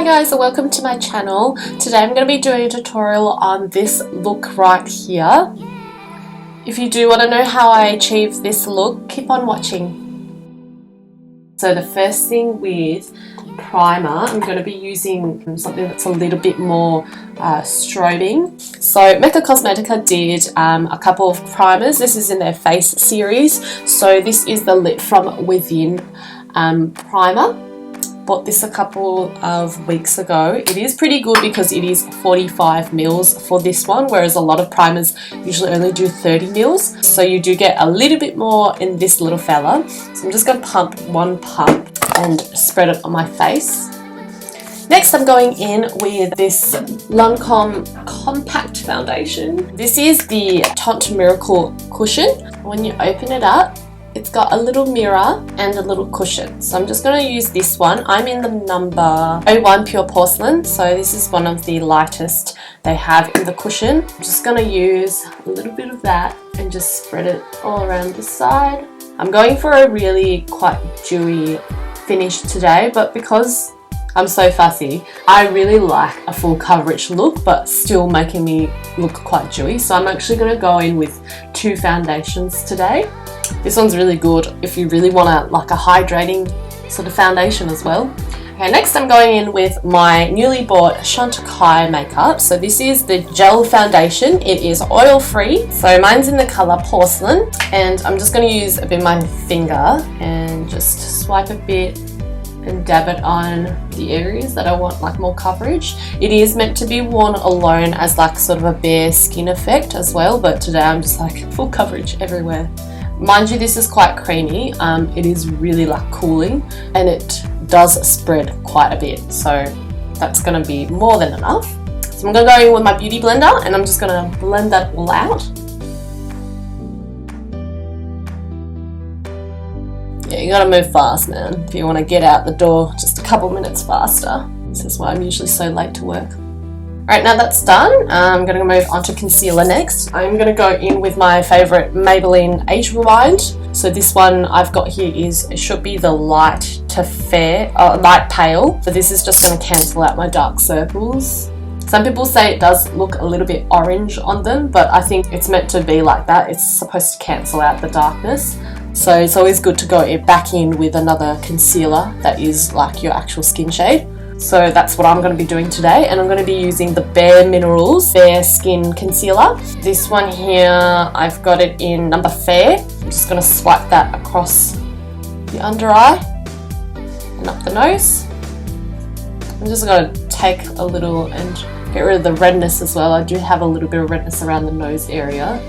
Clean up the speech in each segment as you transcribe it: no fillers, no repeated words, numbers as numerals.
Hi guys, and welcome to my channel. Today I'm going to be doing a tutorial on this look right here. If you do want to know how I achieve this look, keep on watching. So the first thing with primer, I'm going to be using something that's a little bit more strobing. So Mecca Cosmetica did a couple of primers. This is in their face series. So this is the Lit From Within primer. Bought this a couple of weeks ago. It is pretty good because it is 45 mils for this one, whereas a lot of primers usually only do 30 mils. So you do get a little bit more in this little fella. So I'm just going to pump one pump and spread it on my face. Next I'm going in with this Lancome Compact Foundation. This is the Taunt Miracle Cushion. When you open it up, it's got a little mirror and a little cushion. So I'm just going to use this one. I'm in the number 01 Pure Porcelain. So this is one of the lightest they have in the cushion. I'm just going to use a little bit of that and just spread it all around the side. I'm going for a really quite dewy finish today, but because I'm so fussy, I really like a full coverage look but still making me look quite dewy. So I'm actually going to go in with two foundations today. This one's really good if you really want a hydrating sort of foundation as well. Okay, next I'm going in with my newly bought Chantecaille makeup. So this is the gel foundation. It is oil free. So mine's in the colour Porcelain, and I'm just going to use a bit of my finger and just swipe a bit and dab it on the areas that I want more coverage. It is meant to be worn alone as sort of a bare skin effect as well, but today I'm just full coverage everywhere. Mind you, this is quite creamy. It is really cooling, and it does spread quite a bit, so that's going to be more than enough. So I'm going to go in with my beauty blender and I'm just going to blend that all out. Yeah, you got to move fast, man, if you want to get out the door just a couple minutes faster. This is why I'm usually so late to work. Alright, now that's done, I'm going to move on to concealer next. I'm going to go in with my favourite Maybelline Age Rewind. So this one I've got here it should be the light to fair, light pale. So this is just going to cancel out my dark circles. Some people say it does look a little bit orange on them, but I think it's meant to be like that. It's supposed to cancel out the darkness. So it's always good to go back in with another concealer that is your actual skin shade. So that's what I'm going to be doing today, and I'm going to be using the Bareminerals Bareskin Concealer. This one here, I've got it in number Fair. I'm just going to swipe that across the under eye and up the nose. I'm just going to take a little and get rid of the redness as well. I do have a little bit of redness around the nose area.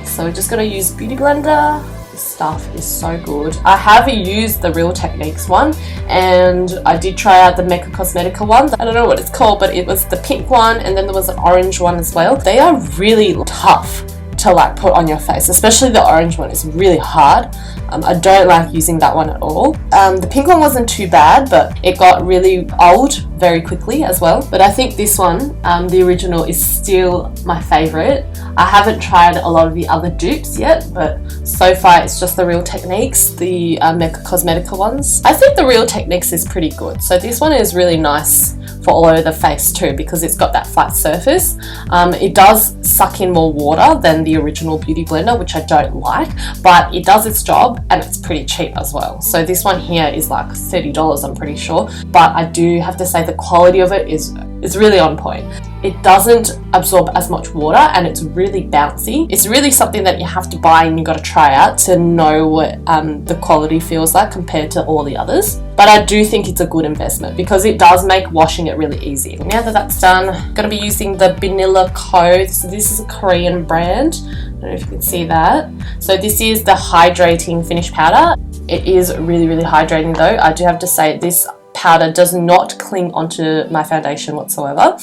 So we're just going to use Beauty Blender. Stuff is so good. I have used the Real Techniques one, and I did try out the Mecca Cosmetica one. I don't know what it's called, but it was the pink one, and then there was an orange one as well. They are really tough to put on your face, especially the orange one is really hard. I don't like using that one at all. The pink one wasn't too bad, but it got really old very quickly as well. But I think this one, the original, is still my favourite. I haven't tried a lot of the other dupes yet, but so far it's just the Real Techniques, the Mecca Cosmetica ones. I think the Real Techniques is pretty good. So this one is really nice for all over the face too, because it's got that flat surface. It does suck in more water than the original Beauty Blender, which I don't like, but it does its job and it's pretty cheap as well. So this one here is $30, I'm pretty sure, but I do have to say the quality of it is really on point. It doesn't absorb as much water and it's really bouncy. It's really something that you have to buy and you got to try out to know what the quality feels like compared to all the others. But I do think it's a good investment because it does make washing it really easy. Now that that's done, I'm going to be using the Banila code. So this is a Korean brand. I don't know if you can see that. So this is the Hydrating Finish Powder. It is really, really hydrating though. I do have to say this powder does not cling onto my foundation whatsoever.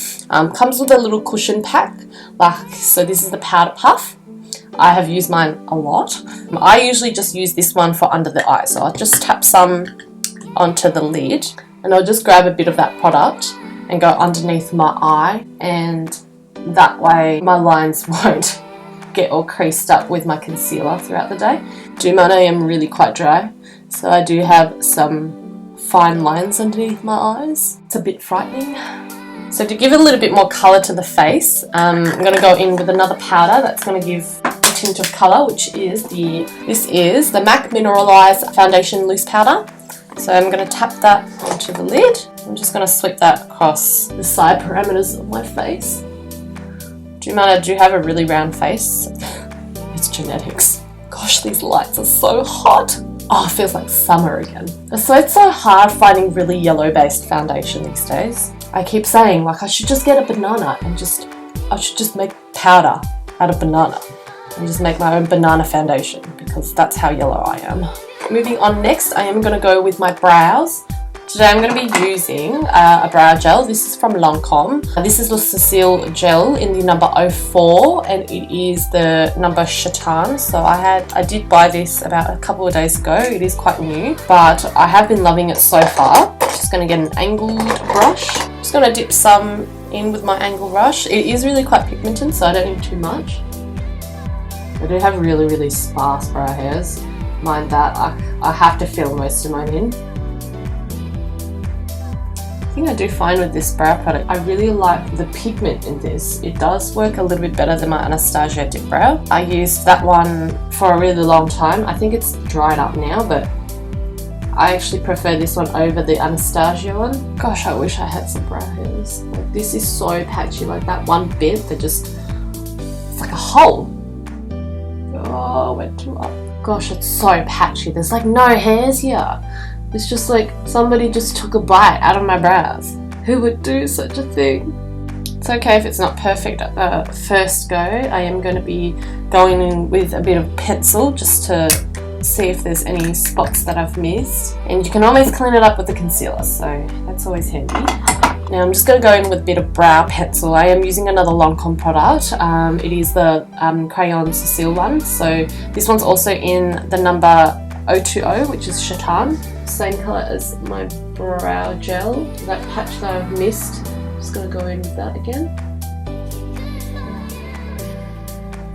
Comes with a little cushion pack. So this is the powder puff. I have used mine a lot. I usually just use this one for under the eye. So I'll just tap some onto the lid and I'll just grab a bit of that product and go underneath my eye, and that way my lines won't get all creased up with my concealer throughout the day. I am really quite dry, so I do have some fine lines underneath my eyes. It's a bit frightening. So to give it a little bit more colour to the face, I'm going to go in with another powder that's going to give a tint of colour, which is this is the MAC Mineralize Foundation Loose Powder. So I'm going to tap that onto the lid. I'm just going to sweep that across the side parameters of my face. Do you mind? I do have a really round face. It's genetics. Gosh, these lights are so hot. Oh, it feels like summer again. So it's so hard finding really yellow-based foundation these days. I keep saying, like, I should just get a banana and I should just make powder out of banana and just make my own banana foundation, because that's how yellow I am. Moving on, next I am going to go with my brows. Today I'm going to be using a brow gel. This is from Lancome. This is the Sourcils gel in the number 04, and it is the number Chatain. So I did buy this about a couple of days ago. It is quite new, but I have been loving it so far. Just going to get an angled brush. Just going to dip some in with my angled brush. It is really quite pigmented, so I don't need too much. I do have really, really sparse brow hairs. Mind that, I have to fill most of mine in. I think I do fine with this brow product. I really like the pigment in this. It does work a little bit better than my Anastasia Dip Brow. I used that one for a really long time. I think it's dried up now, but I actually prefer this one over the Anastasia one. Gosh, I wish I had some brow hairs. Like, this is so patchy, like that one bit, it's like a hole. Oh, went too up. Gosh, it's so patchy. There's like no hairs here. It's just like somebody just took a bite out of my brows. Who would do such a thing? It's okay if it's not perfect at the first go. I am going to be going in with a bit of pencil just to see if there's any spots that I've missed. And you can always clean it up with the concealer, so that's always handy. Now I'm just going to go in with a bit of brow pencil. I am using another Lancome product. It is the Crayon Sourcils one. So this one's also in the number 020, which is Chatain. Same colour as my brow gel. That patch that I've missed, I'm just going to go in with that again.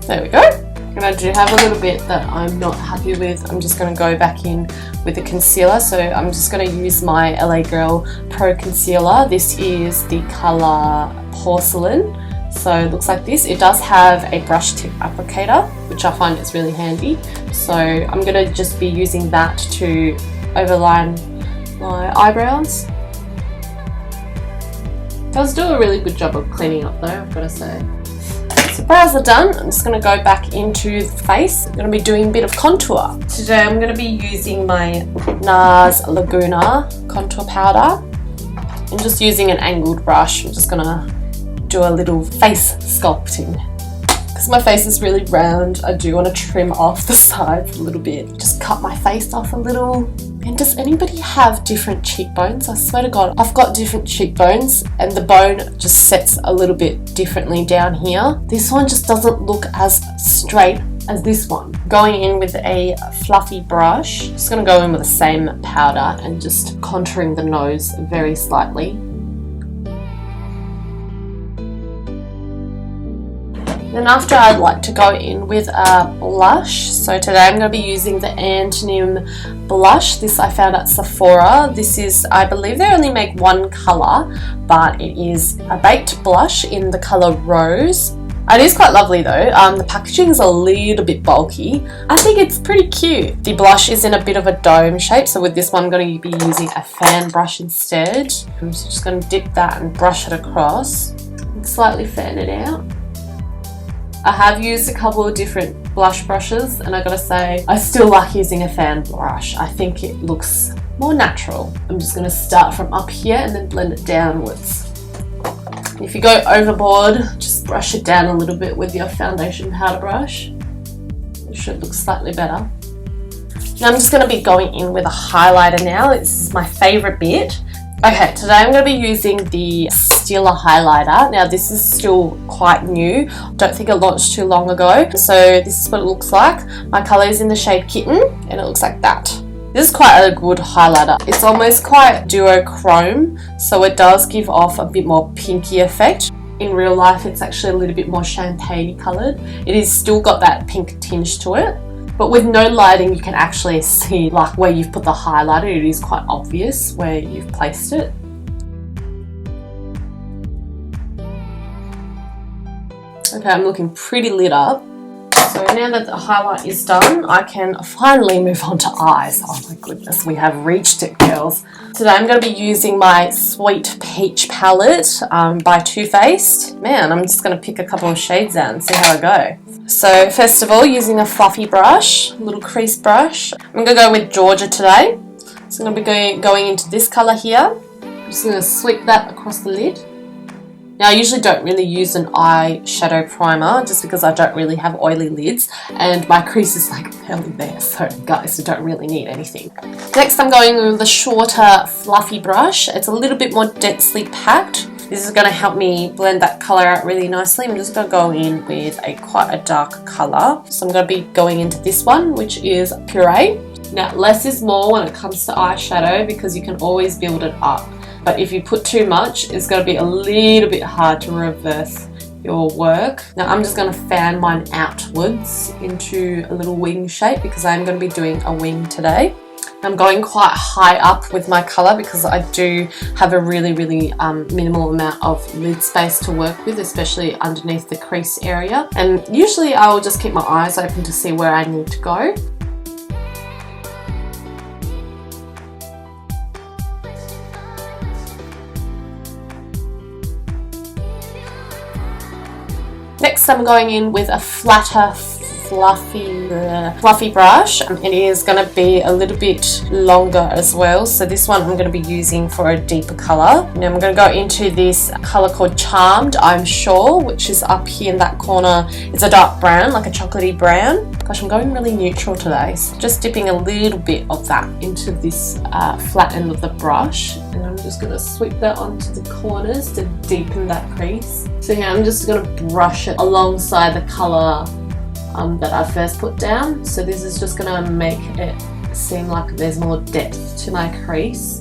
There we go. And I do have a little bit that I'm not happy with. I'm just going to go back in with the concealer. So I'm just going to use my LA Girl Pro Concealer. This is the colour Porcelain. So it looks like this. It does have a brush tip applicator, which I find is really handy. So I'm going to just be using that to overline my eyebrows. It does do a really good job of cleaning up though, I've got to say. So brows are done. I'm just going to go back into the face. I'm going to be doing a bit of contour. Today I'm going to be using my Nars Laguna contour powder. I'm just using an angled brush. I'm just going to do a little face sculpting. Because my face is really round, I do want to trim off the sides a little bit. Just cut my face off a little. And does anybody have different cheekbones? I swear to God, I've got different cheekbones and the bone just sets a little bit differently down here. This one just doesn't look as straight as this one. Going in with a fluffy brush, just going to go in with the same powder and just contouring the nose very slightly. Then after, I'd like to go in with a blush. So today I'm going to be using the Antonym blush. This I found at Sephora. This is, I believe they only make one colour, but it is a baked blush in the colour Rose. It is quite lovely though. The packaging is a little bit bulky. I think it's pretty cute. The blush is in a bit of a dome shape, so with this one I'm going to be using a fan brush instead. I'm just going to dip that and brush it across and slightly fan it out. I have used a couple of different blush brushes and I gotta say, I still like using a fan brush. I think it looks more natural. I'm just gonna start from up here and then blend it downwards. If you go overboard, just brush it down a little bit with your foundation powder brush. It should look slightly better. Now I'm just gonna be going in with a highlighter now. This is my favorite bit. Okay, today I'm going to be using the Stila highlighter. Now this is still quite new. Don't think it launched too long ago. So this is what it looks like. My colour is in the shade Kitten and it looks like that. This is quite a good highlighter. It's almost quite duochrome, so it does give off a bit more pinky effect. In real life it's actually a little bit more champagne coloured. It is still got that pink tinge to it. But with no lighting, you can actually see like where you've put the highlighter. It is quite obvious where you've placed it. Okay, I'm looking pretty lit up. So now that the highlight is done, I can finally move on to eyes. Oh my goodness, we have reached it, girls. Today I'm going to be using my Sweet Peach palette by Too Faced. Man, I'm just going to pick a couple of shades out and see how I go. So first of all, using a fluffy brush, a little crease brush. I'm going to go with Georgia today. So I'm going to be going into this colour here. I'm just going to sweep that across the lid. Now, I usually don't really use an eyeshadow primer just because I don't really have oily lids and my crease is like barely there, so guys, I don't really need anything. Next, I'm going with the shorter fluffy brush. It's a little bit more densely packed. This is going to help me blend that colour out really nicely. I'm just going to go in with quite a dark colour. So I'm going to be going into this one, which is Puree. Now, less is more when it comes to eyeshadow because you can always build it up. But if you put too much, it's going to be a little bit hard to reverse your work. Now I'm just going to fan mine outwards into a little wing shape because I'm going to be doing a wing today. I'm going quite high up with my colour because I do have a really minimal amount of lid space to work with, especially underneath the crease area. And usually I will just keep my eyes open to see where I need to go. Next, I'm going in with a flatter, fluffy brush. It is going to be a little bit longer as well. So this one I'm going to be using for a deeper colour. Now I'm going to go into this colour called Charmed, I'm sure, which is up here in that corner. It's a dark brown, like a chocolatey brown. Gosh, I'm going really neutral today. So just dipping a little bit of that into this flat end of the brush. And I'm just going to sweep that onto the corners to deepen that crease. So yeah, I'm just going to brush it alongside the colour that I first put down. So this is just going to make it seem like there's more depth to my crease.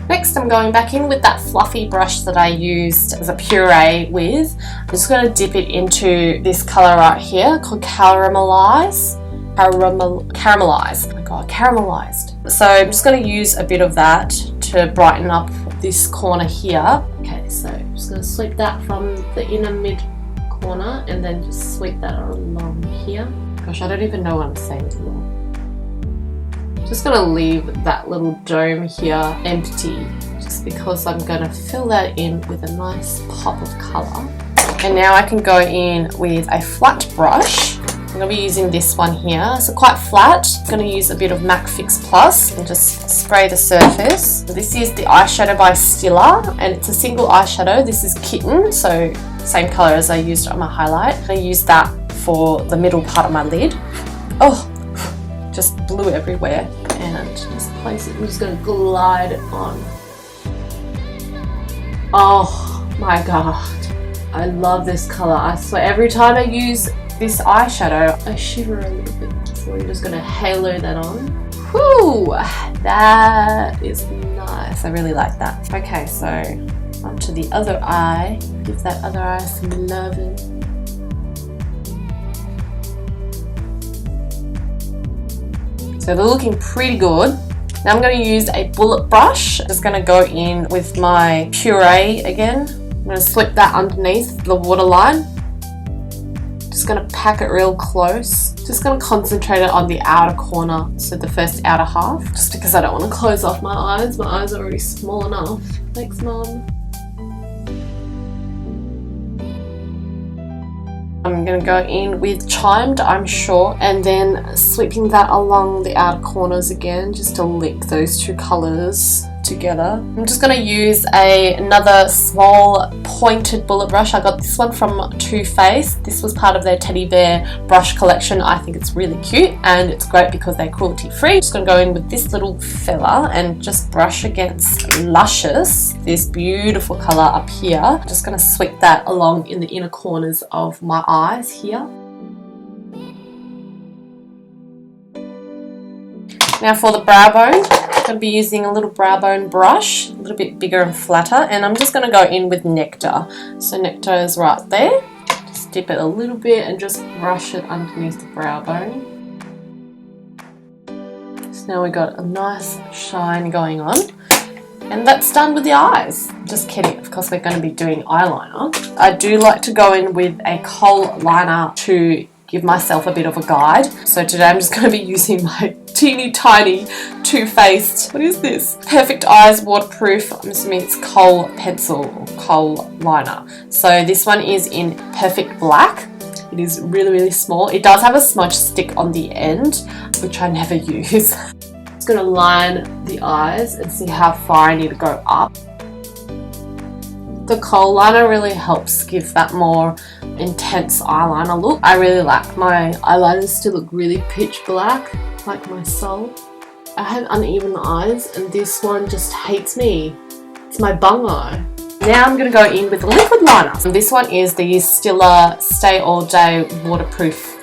Next, I'm going back in with that fluffy brush that I used as a puree with. I'm just going to dip it into this colour right here called Caramelize. Caramelize. Oh my god, caramelized. So I'm just going to use a bit of that to brighten up this corner here. Okay, so I'm just going to sweep that from the inner mid corner and then just sweep that along here. Gosh, I don't even know what I'm saying anymore. Just going to leave that little dome here empty just because I'm going to fill that in with a nice pop of colour. And now I can go in with a flat brush. I'm going to be using this one here. So quite flat. I'm going to use a bit of MAC Fix Plus and just spray the surface. This is the eyeshadow by Stila and it's a single eyeshadow. This is Kitten, so same colour as I used on my highlight. I use that for the middle part of my lid. Oh, just blew everywhere. And just place it. I'm just going to glide it on. Oh my god. I love this colour. I swear every time I use this eyeshadow, I shiver a little bit. So we're just going to halo that on. Whew! That is nice. I really like that. Okay, so onto the other eye. Give that other eye some loving. So they're looking pretty good. Now I'm going to use a bullet brush. Just going to go in with my puree again. I'm going to slip that underneath the waterline. Just going to pack it real close. Just going to concentrate it on the outer corner, so the first outer half. Just because I don't want to close off my eyes. My eyes are already small enough. Thanks, Mum. I'm going to go in with Chimed, I'm sure, and then sweeping that along the outer corners again just to link those two colours together. I'm just going to use another small pointed bullet brush. I got this one from Too Faced. This was part of their teddy bear brush collection. I think it's really cute and it's great because they're cruelty free. Just going to go in with this little fella and just brush against Luscious, this beautiful colour up here. Just going to sweep that along in the inner corners of my eyes here. Now for the brow bone, I'm going to be using a little brow bone brush, a little bit bigger and flatter, and I'm just going to go in with Nectar. So Nectar is right there. Just dip it a little bit and just brush it underneath the brow bone. Now we got a nice shine going on. And that's done with the eyes. Just kidding, of course we're going to be doing eyeliner. I do like to go in with a kohl liner to give myself a bit of a guide. So today I'm just going to be using my teeny tiny Too Faced, what is this? Perfect Eyes Waterproof, I'm assuming it's kohl pencil or kohl liner. So this one is in Perfect Black. It is really, really small. It does have a smudge stick on the end, which I never use. I'm just going to line the eyes and see how far I need to go up. The kohl liner really helps give that more intense eyeliner look. I really like my eyeliners to look really pitch black, like my soul. I have uneven eyes and this one just hates me. It's my bungo. Now I'm going to go in with the liquid liner. And this one is the Stila Stay All Day Waterproof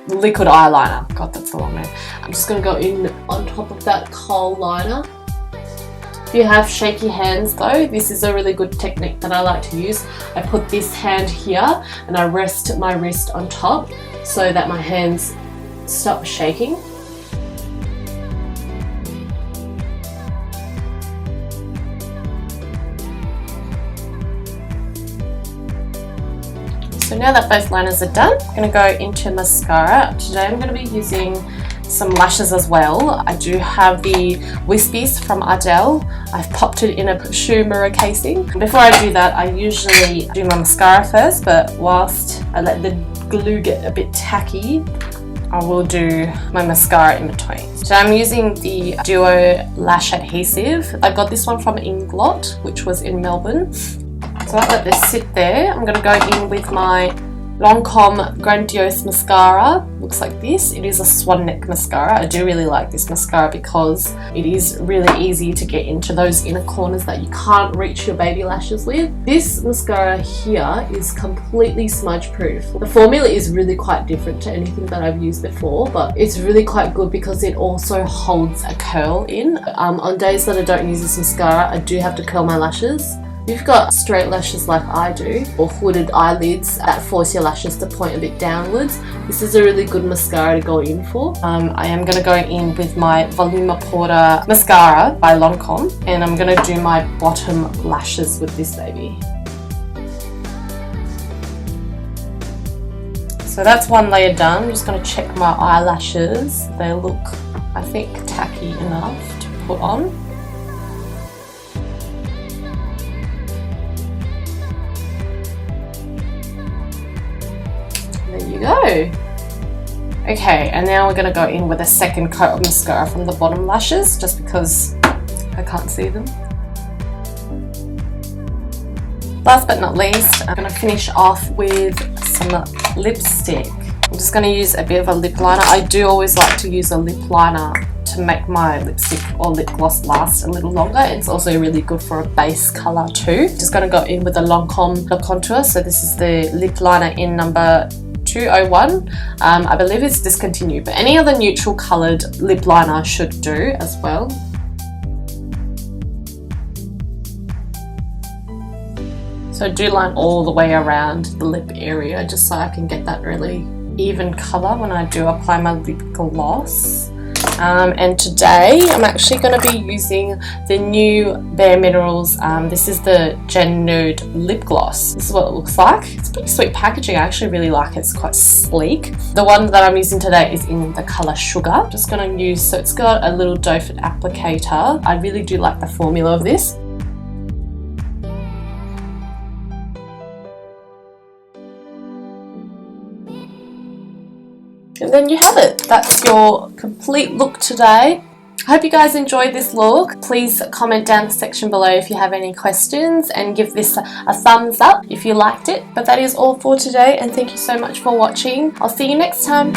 Liquid Eyeliner. God, that's a long name. I'm just going to go in on top of that kohl liner. If you have shaky hands though, this is a really good technique that I like to use. I put this hand here and I rest my wrist on top so that my hands stop shaking. So now that both liners are done, I'm going to go into mascara. Today I'm going to be using some lashes as well. I do have the Wispies from Ardell. I've popped it in a shoe mirror casing. Before I do that, I usually do my mascara first, but whilst I let the glue get a bit tacky, I will do my mascara in between. So I'm using the Duo Lash Adhesive. I got this one from Inglot, which was in Melbourne. So I let this sit there. I'm going to go in with my Lancome Grandiose Mascara. Looks like this. It is a swan neck mascara. I do really like this mascara because it is really easy to get into those inner corners that you can't reach your baby lashes with. This mascara here is completely smudge proof. The formula is really quite different to anything that I've used before, but it's really quite good because it also holds a curl in. On days that I don't use this mascara, I do have to curl my lashes. If you've got straight lashes like I do, or hooded eyelids that force your lashes to point a bit downwards, this is a really good mascara to go in for. I am going to go in with my Voluma Porter Mascara by Lancome, and I'm going to do my bottom lashes with this baby. So that's one layer done. I'm just going to check my eyelashes. They look, I think, tacky enough to put on. There you go. Okay, and now we're going to go in with a second coat of mascara from the bottom lashes, just because I can't see them. Last but not least, I'm going to finish off with some lipstick. I'm just going to use a bit of a lip liner. I do always like to use a lip liner to make my lipstick or lip gloss last a little longer. It's also really good for a base colour too. Just going to go in with the Lancome Contour. So this is the lip liner in number 201. I believe it's discontinued, but any other neutral coloured lip liner should do as well. So do line all the way around the lip area just so I can get that really even colour when I do apply my lip gloss. And today I'm actually going to be using the new Bareminerals. This is the Gen Nude Lip Gloss. This is what it looks like. It's pretty sweet packaging. I actually really like it. It's quite sleek. The one that I'm using today is in the colour Sugar. Just going to use, so it's got a little doe foot applicator. I really do like the formula of this. And then you have it. That's your complete look today. I hope you guys enjoyed this look. Please comment down the section below if you have any questions and give this a thumbs up if you liked it. But that is all for today, and thank you so much for watching. I'll see you next time.